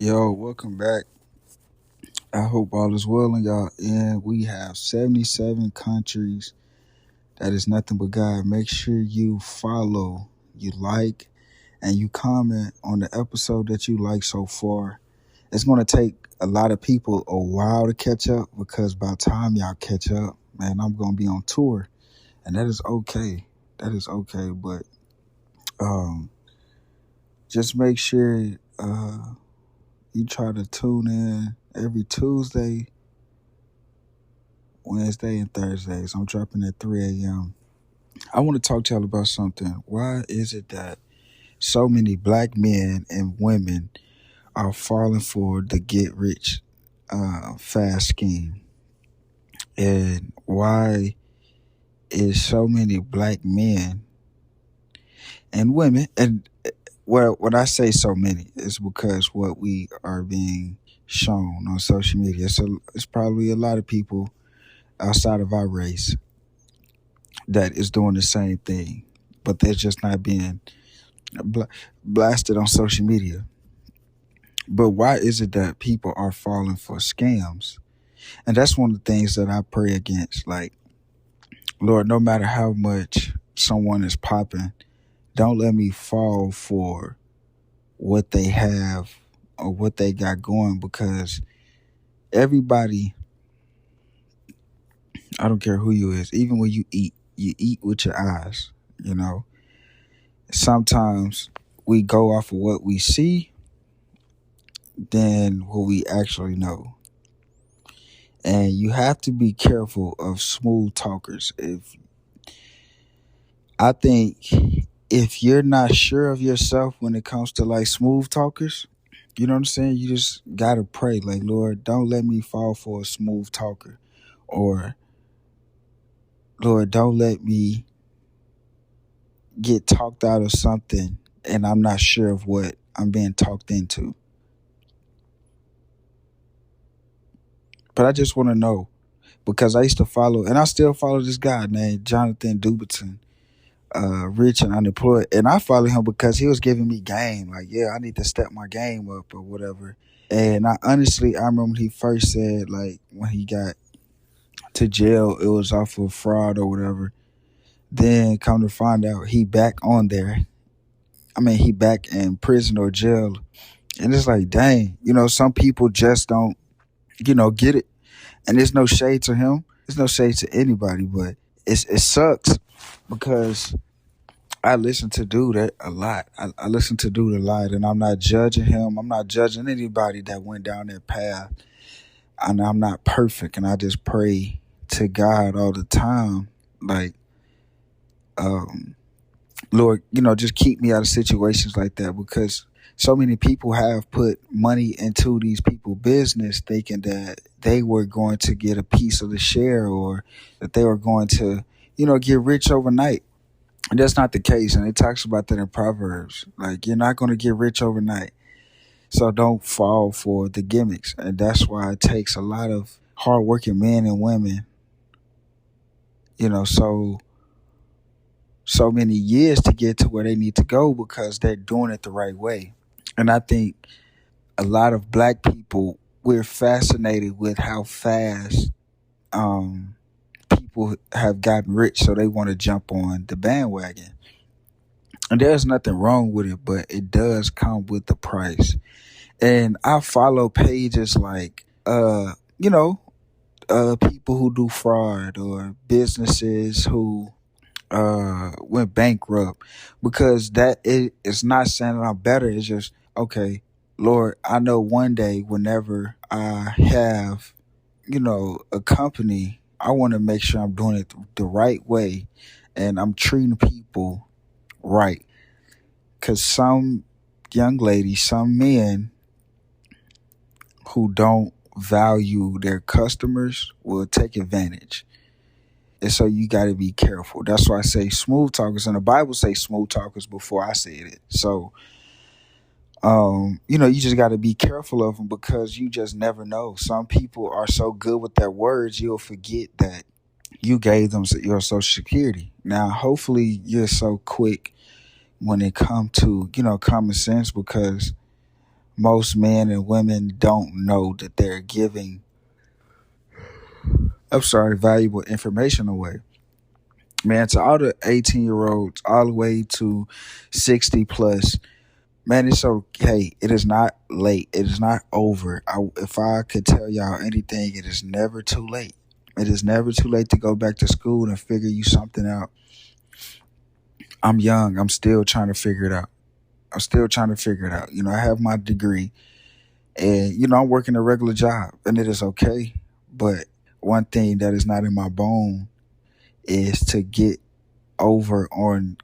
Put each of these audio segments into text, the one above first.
Yo, welcome back. I hope all is well in y'all. And we have 77 countries. That is nothing but God. Make sure you follow, you like, and you comment on the episode that you like so far. It's going to take a lot of people a while to catch up because by the time y'all catch up, man, I'm going to be on tour. And that is okay. That is okay. But um, just make sure you try to tune in every Tuesday, Wednesday, and Thursdays. I'm dropping at 3 a.m. I want to talk to y'all about something. Why is it that so many black men and women are falling for the get rich fast scheme? And why is so many black men and women, and well, when I say so many, it's because what we are being shown on social media. So it's probably a lot of people outside of our race that is doing the same thing, but they're just not being blasted on social media. But why is it that people are falling for scams? And that's one of the things that I pray against. Like, Lord, no matter how much someone is popping, don't let me fall for what they have or what they got going, because everybody, I don't care who you is, even when you eat with your eyes, you know. Sometimes we go off of what we see than what we actually know. And you have to be careful of smooth talkers. I think if you're not sure of yourself when it comes to like smooth talkers, you know what I'm saying? You just gotta pray, like, Lord, don't let me fall for a smooth talker. Or Lord, don't let me get talked out of something and I'm not sure of what I'm being talked into. But I just want to know, because I used to follow, and I still follow this guy named Jonathan Duberton, rich and unemployed, and I follow him because he was giving me game. Like, yeah, I need to step my game up or whatever. And I remember when he first said, like, when he got to jail, it was off of fraud or whatever. Then come to find out, he back on there. I mean, he back in prison or jail, and it's like, dang, some people just don't, get it. And there's no shade to him. There's no shade to anybody, but it sucks because I listen to Dude a lot. I listen to Dude a lot, and I'm not judging him. I'm not judging anybody that went down that path. And I'm not perfect, and I just pray to God all the time, like, Lord, just keep me out of situations like that, because so many people have put money into these people's business thinking that they were going to get a piece of the share, or that they were going to, get rich overnight. And that's not the case. And it talks about that in Proverbs. Like, you're not going to get rich overnight. So don't fall for the gimmicks. And that's why it takes a lot of hardworking men and women, so many years to get to where they need to go, because they're doing it the right way. And I think a lot of black people, we're fascinated with how fast people have gotten rich, so they want to jump on the bandwagon. And there's nothing wrong with it, but it does come with the price. And I follow pages like, people who do fraud, or businesses who went bankrupt, because it's not saying that I'm better. It's just, okay, Lord, I know one day whenever I have, a company, I want to make sure I'm doing it the right way and I'm treating people right. Because some young ladies, some men who don't value their customers will take advantage. And so you got to be careful. That's why I say smooth talkers. And the Bible says smooth talkers before I said it. So, you just got to be careful of them, because you just never know. Some people are so good with their words, you'll forget that you gave them your social security. Now, hopefully you're so quick when it comes to, common sense, because most men and women don't know that they're giving, I'm sorry, valuable information away. Man, to all the 18-year-olds, all the way to 60 plus, man, it's okay. It is not late. It is not over. If I could tell y'all anything, it is never too late. It is never too late to go back to school and figure you something out. I'm young. I'm still trying to figure it out. I'm still trying to figure it out. I have my degree, and I'm working a regular job, and it is okay. But one thing that is not in my bone is to get over on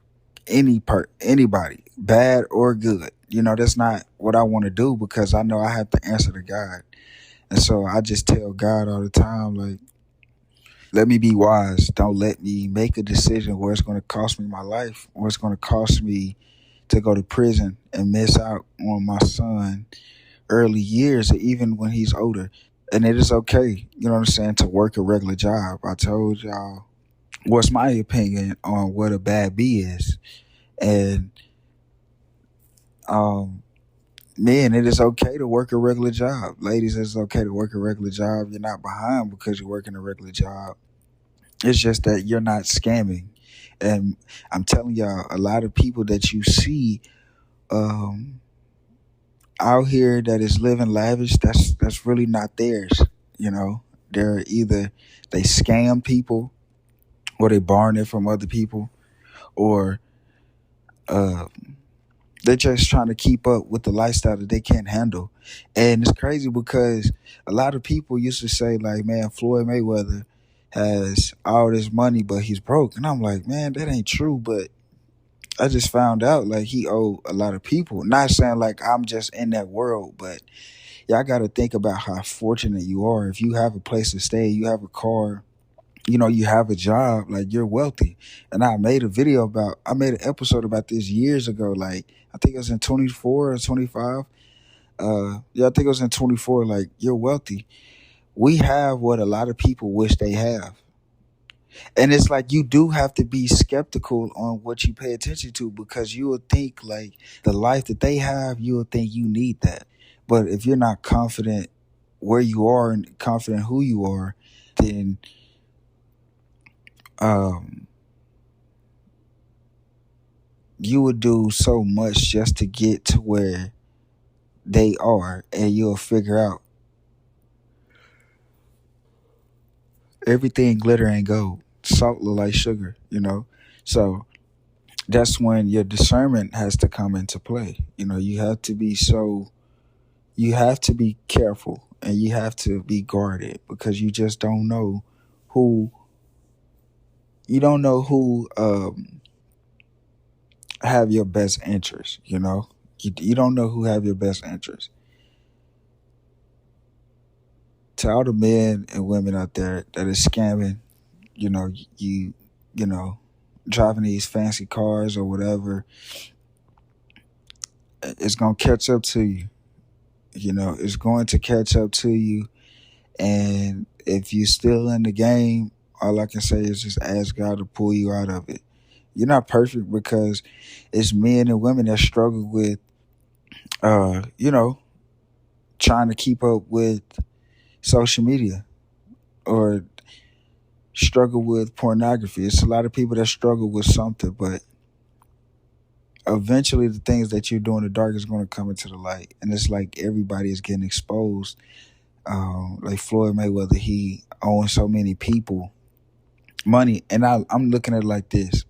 anybody, bad or good. That's not what I want to do, because I know I have to answer to God. And so I just tell God all the time, like, let me be wise. Don't let me make a decision where it's going to cost me my life, or it's going to cost me to go to prison and miss out on my son early years, or even when he's older. And it is okay, what I'm saying, to work a regular job. I told y'all what's my opinion on what a bad B is. And men, it is okay to work a regular job. Ladies, it's okay to work a regular job. You're not behind because you're working a regular job. It's just that you're not scamming. And I'm telling y'all, a lot of people that you see um, out here that is living lavish, that's really not theirs. They're either they scam people, or they borrow it from other people, or uh, they're just trying to keep up with the lifestyle that they can't handle. And it's crazy because a lot of people used to say, like, man, Floyd Mayweather has all this money, but he's broke. And I'm like, man, that ain't true. But I just found out, like, he owed a lot of people. Not saying like I'm just in that world, but y'all got to think about how fortunate you are. If you have a place to stay, you have a car, you have a job, like, you're wealthy. And I made an episode about this years ago. Like, I think it was in 24 or 25. Yeah, I think it was in 24. Like, you're wealthy. We have what a lot of people wish they have. And it's like, you do have to be skeptical on what you pay attention to, because you would think, like, the life that they have, you would think you need that. But if you're not confident where you are and confident who you are, then um, you would do so much just to get to where they are, and you'll figure out everything glitter ain't gold. Salt look like sugar. So that's when your discernment has to come into play. You have to be careful, and you have to be guarded, because you just don't know who have your best interest. You don't know who have your best interest. To all the men and women out there that is scamming, you you know driving these fancy cars or whatever, it's gonna catch up to you. It's going to catch up to you. And if you're still in the game, all I can say is just ask God to pull you out of it. You're not perfect, because it's men and women that struggle with uh you know trying to keep up with social media, or struggle with pornography. It's a lot of people that struggle with something, but eventually the things that you do in the dark is going to come into the light. And it's like everybody is getting exposed. Like Floyd Mayweather, he owns so many people money. And I'm looking at it like this: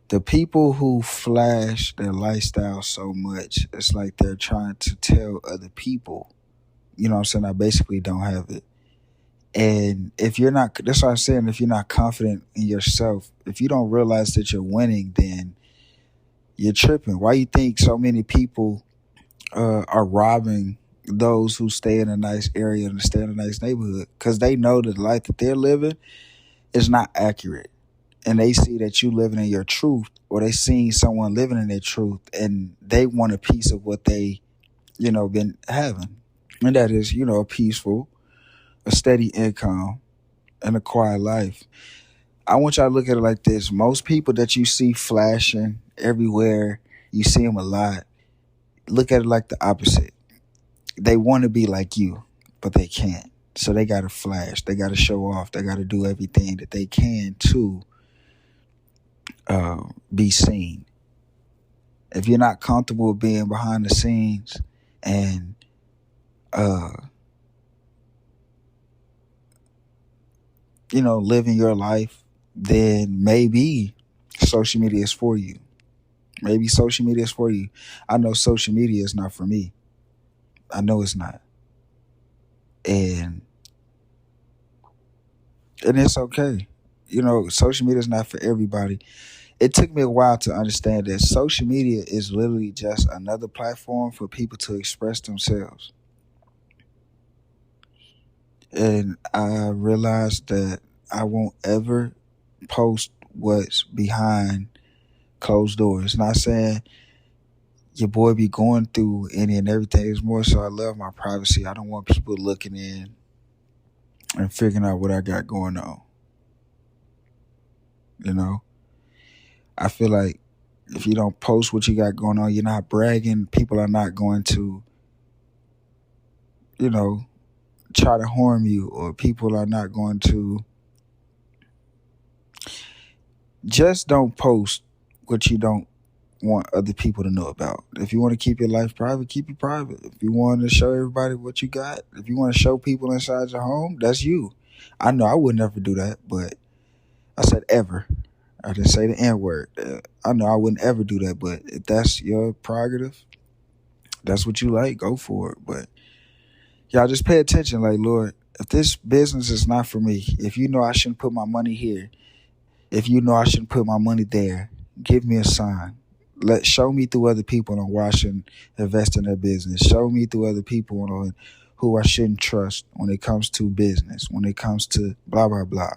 the people who flash their lifestyle so much, it's like they're trying to tell other people, what I'm saying, I basically don't have it. And if you're not, that's what I'm saying, if you're not confident in yourself, if you don't realize that you're winning, then you're tripping. Why you think so many people are robbing those who stay in a nice area and stay in a nice neighborhood? Because they know that the life that they're living is not accurate. And they see that you living in your truth, or they seeing someone living in their truth, and they want a piece of what they, been having. And that is, a peaceful, a steady income, and a quiet life. I want y'all to look at it like this: most people that you see flashing everywhere, you see them a lot, look at it like the opposite. They want to be like you, but they can't. So they got to flash. They got to show off. They got to do everything that they can to be seen. If you're not comfortable being behind the scenes and uh, living your life, then maybe social media is for you. Maybe social media is for you. I know social media is not for me. I know it's not. And it's okay. Social media is not for everybody. It took me a while to understand that social media is literally just another platform for people to express themselves. And I realized that I won't ever post what's behind closed doors. Not saying your boy be going through any and everything. It's more so I love my privacy. I don't want people looking in and figuring out what I got going on. I feel like if you don't post what you got going on, you're not bragging. People are not going to, try to harm you, or people are not going to. Just don't post what you don't want other people to know about. If you want to keep your life private, keep it private. If you want to show everybody what you got, if you want to show people inside your home, that's you. I know I would never do that, but I said ever. I didn't say the N word. I know I wouldn't ever do that, but if that's your prerogative, that's what you like, go for it. But y'all just pay attention. Like, Lord, if this business is not for me, if you know I shouldn't put my money here, if you know I shouldn't put my money there, give me a sign. Show me through other people on why I shouldn't invest in their business. Show me through other people on who I shouldn't trust when it comes to business, when it comes to blah, blah, blah.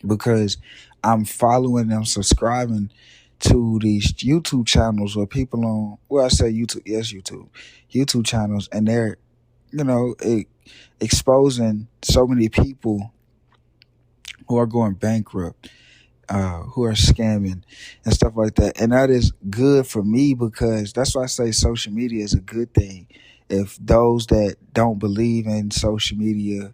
Because I'm following them, subscribing to these YouTube channels where people I say YouTube, yes, YouTube channels, and they're, exposing so many people who are going bankrupt, who are scamming and stuff like that. And that is good for me, because that's why I say social media is a good thing. If those that don't believe in social media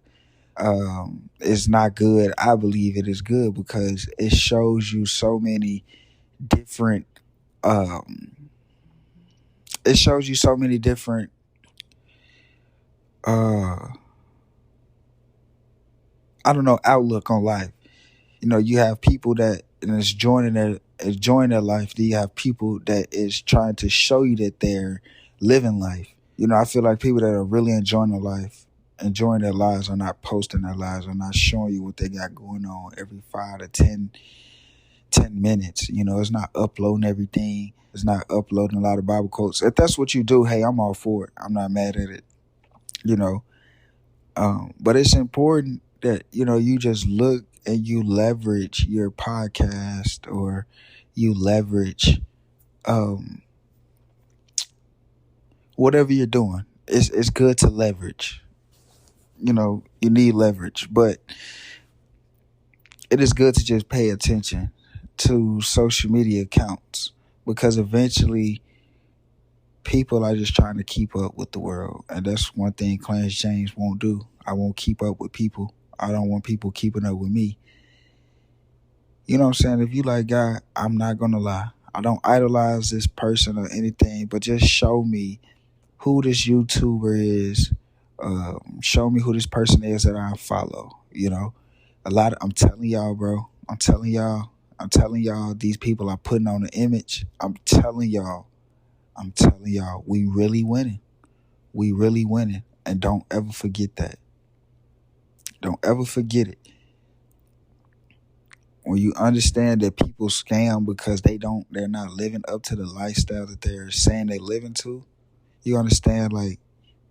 is not good, I believe it is good, because it shows you so many different it shows you so many different outlook on life. You have people that is enjoying their life. Then you have people that is trying to show you that they're living life. I feel like people that are really enjoying their life, enjoying their lives, are not posting their lives, are not showing you what they got going on every 5 to 10 minutes. It's not uploading everything. It's not uploading a lot of Bible quotes. If that's what you do, hey, I'm all for it. I'm not mad at it. But it's important that, you just look and you leverage your podcast, or you leverage whatever you're doing. It's good to leverage. You need leverage, but it is good to just pay attention to social media accounts, because eventually people are just trying to keep up with the world. And that's one thing Clarence James won't do. I won't keep up with people. I don't want people keeping up with me. You know what I'm saying? If you like God, I'm not going to lie. I don't idolize this person or anything, but just show me who this YouTuber is. Show me who this person is that I follow. I'm telling y'all, bro. I'm telling y'all, these people are putting on an image. I'm telling y'all, we really winning. We really winning. And don't ever forget that. Don't ever forget it. When you understand that people scam because they're not living up to the lifestyle that they're saying they living to, you understand, like,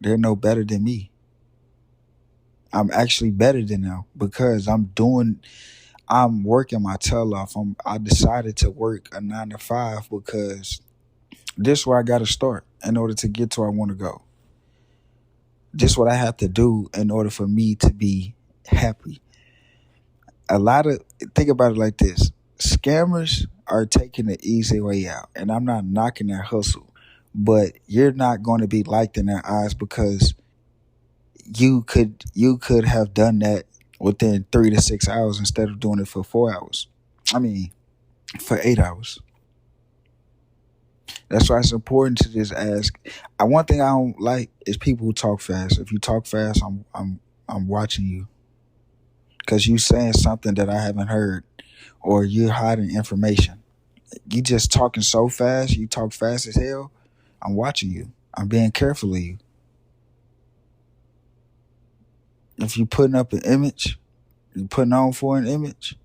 they're no better than me. I'm actually better than them, because I'm working my tail off. I decided to work a 9 to 5 because this is where I got to start in order to get to where I want to go. This is what I have to do in order for me to be happy. Think about it like this. Scammers are taking the easy way out, and I'm not knocking their hustle, but you're not going to be liked in their eyes because you could have done that within 3 to 6 hours instead of doing it for 4 hours. I mean, for 8 hours. That's why it's important to just ask. One thing I don't like is people who talk fast. If you talk fast, I'm watching you because you saying something that I haven't heard, or you're hiding information. You just talking so fast. You talk fast as hell. I'm watching you. I'm being careful of you. If you putting up an image, you putting on for an image.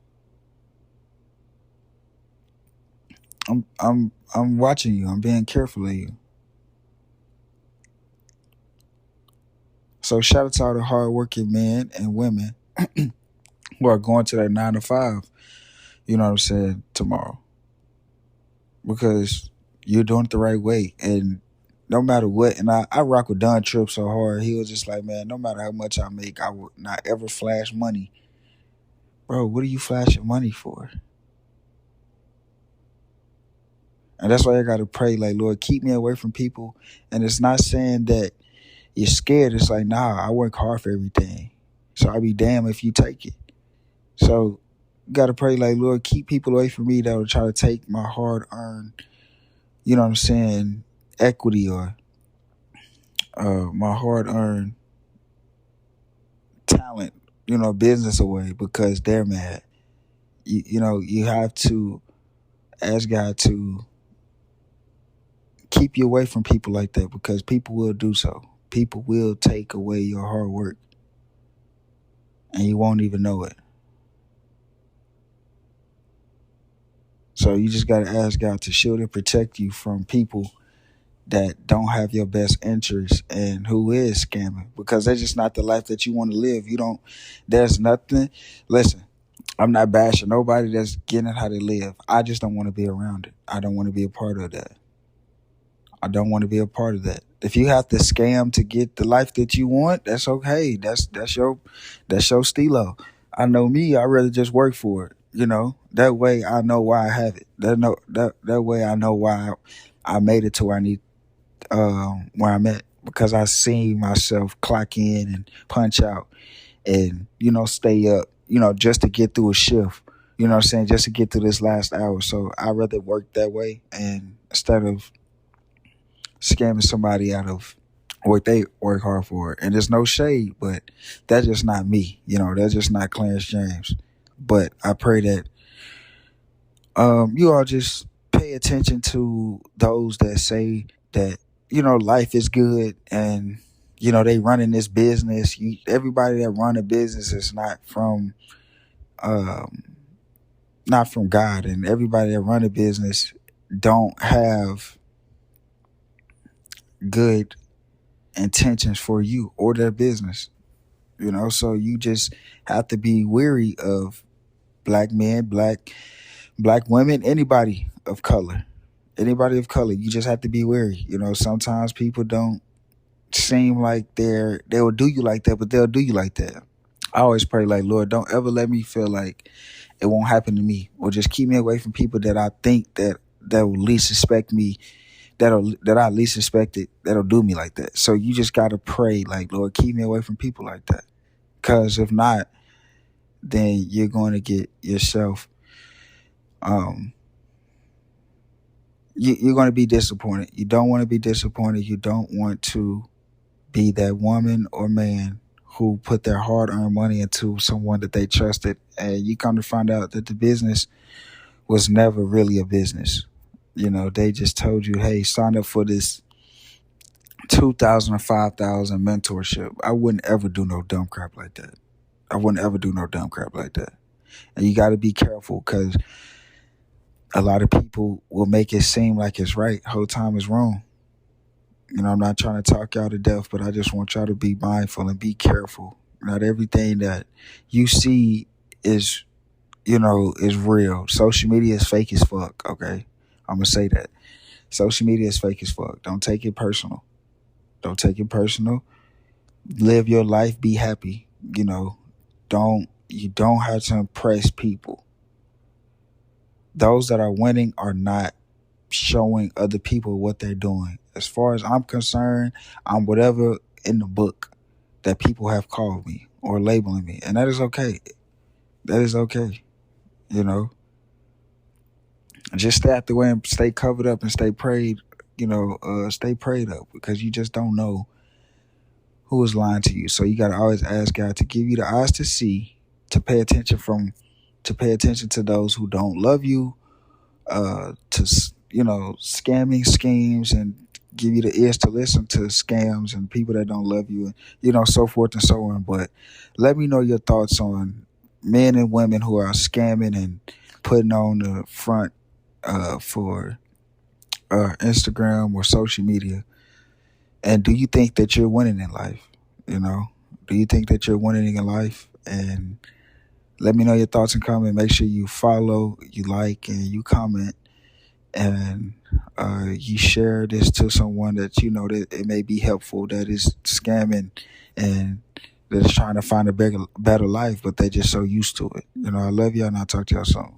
I'm watching you. I'm being careful of you. So shout out to all the hardworking men and women who are going to that 9 to 5. You know what I'm saying, tomorrow, because you're doing it the right way. And no matter what, and I rock with Don Tripp so hard. He was just like, man, no matter how much I make, I would not ever flash money. Bro, what are you flashing money for? And that's why I gotta pray, like, Lord, keep me away from people. And it's not saying that you're scared. It's like, nah, I work hard for everything. So I'll be damned if you take it. So you gotta pray, like, Lord, keep people away from me that will try to take my hard earned, you know what I'm saying, equity, or my hard earned talent, business away because they're mad. You have to ask God to keep you away from people like that, because people will do so. People will take away your hard work and you won't even know it. So you just got to ask God to shield and protect you from people that don't have your best interests and who is scamming, because that's just not the life that you want to live. There's nothing. Listen, I'm not bashing nobody that's getting how they live. I just don't want to be around it. I don't want to be a part of that. I don't want to be a part of that. If you have to scam to get the life that you want, that's okay. That's your stilo. I know me. I rather just work for it. That way I know why I have it. That way I know why I made it to where I'm at, because I seen myself clock in and punch out and stay up. Just to get through a shift. You know what I'm saying? Just to get through this last hour. So I rather work that way, and instead of scamming somebody out of what they work hard for. And there's no shade, but that's just not me. That's just not Clarence James. But I pray that you all just pay attention to those that say that, life is good and, they running this business. Everybody that run a business is um, not from God. And everybody that run a business don't have good intentions for you or their business. So you just have to be weary of black men, black women, anybody of color. You just have to be wary. Sometimes people don't seem like they will do you like that, but they'll do you like that. I always pray, like, Lord, don't ever let me feel like it won't happen to me, or just keep me away from people that I think that will least suspect me, that I least suspected that'll do me like that. So you just gotta pray, like, Lord, keep me away from people like that. Because if not, then you're going to get yourself, you're going to be disappointed. You don't want to be disappointed. You don't want to be that woman or man who put their hard-earned money into someone that they trusted, and you come to find out that the business was never really a business. They just told you, hey, sign up for this 2,000 or 5,000 mentorship. I wouldn't ever do no dumb crap like that. And you got to be careful, because a lot of people will make it seem like it's right. Whole time is wrong. I'm not trying to talk y'all to death, but I just want y'all to be mindful and be careful. Not everything that you see is real. Social media is fake as fuck, okay? I'm going to say that. Social media is fake as fuck. Don't take it personal. Live your life. Be happy. You don't have to impress people. Those that are winning are not showing other people what they're doing. As far as I'm concerned, I'm whatever in the book that people have called me or labeling me, and that is okay. That is okay. You know, just stay out the way and stay covered up and stay prayed. Stay prayed up because you just don't know who is lying to you. So you got to always ask God to give you the eyes to see, to pay attention to those who don't love you, scamming schemes, and give you the ears to listen to scams and people that don't love you, and so forth and so on. But let me know your thoughts on men and women who are scamming and putting on the front for Instagram or social media. And do you think that you're winning in life? You know, do you think that you're winning in life? And let me know your thoughts and comment. Make sure you follow, you like, and you comment, and you share this to someone that you know that it may be helpful, that is scamming and that is trying to find a better life, but they're just so used to it. I love y'all, and I'll talk to y'all soon.